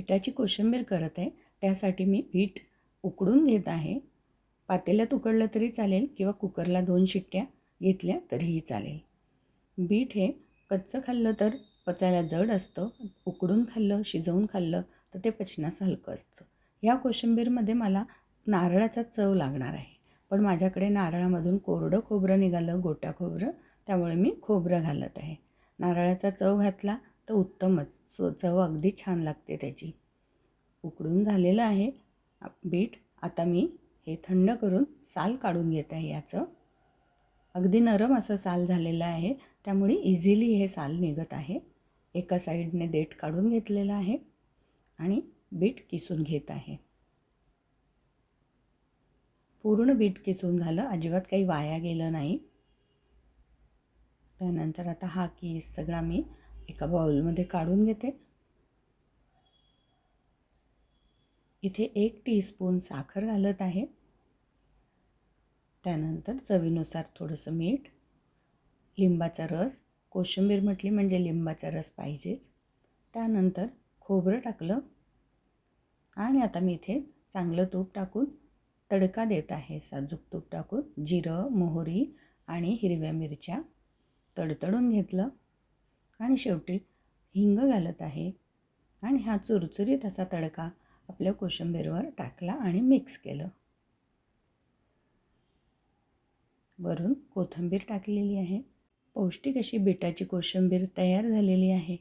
बीटाची कोशिंबीर करत आहे. त्यासाठी मी बीट उकडून घेत आहे. पातेल्यात उकडलं तरी चालेल किंवा कुकरला 2 शिट्ट्या घेतल्या तरीही चालेल. बीट हे कच्चं खाल्लं तर पचायला जड असतं, उकडून खाल्लं, शिजवून खाल्लं तर ते पचनास हलकं असतं. या कोशिंबीरमध्ये मला नारळाचा चव लागणार आहे, पण माझ्याकडे नारळामधून कोरडं खोबरं निघालं, गोट्या खोबरं, त्यामुळे मी खोबरं घालत आहे. नारळाचा चव घातला तर उत्तमच, चव अगदी छान लागते त्याची. उकडून झालेलं आहे बीट. आता मी हे थंड करून साल काढून घेत आहे याचं. अगदी नरम असं साल झालेलं आहे, त्यामुळे इझिली हे साल निघत आहे. एका साईडने देठ काढून घेतलेलं आहे आणि बीट किसून घेत आहे. पूर्ण बीट किसून झालं, अजिबात काही वाया गेलं नाही. त्यानंतर आता हा किस सगळा मी एका बाउलमध्ये काढून घेते. इथे 1 टीस्पून साखर घालत आहे. त्यानंतर चवीनुसार थोडंसं मीठ, लिंबाचा रस, कोशिंबीर म्हटली म्हणजे लिंबाचा रस पाहिजेच. त्यानंतर खोबरं टाकलं आणि आता मी इथे चांगलं तूप टाकून तडका देत आहे. साजूक तूप टाकून जिरं, मोहरी आणि हिरव्या मिरच्या तडतडून घेतलं आणि शेवटी हिंग घालत आहे आणि हा चुरचुरीत असा तडका आपल्या कोशिंबीरवर टाकला आणि मिक्स केलं. वरून कोथिंबीर टाकलेली आहे. पौष्टिक अशी बीटाची कोशिंबीर तयार झालेली आहे.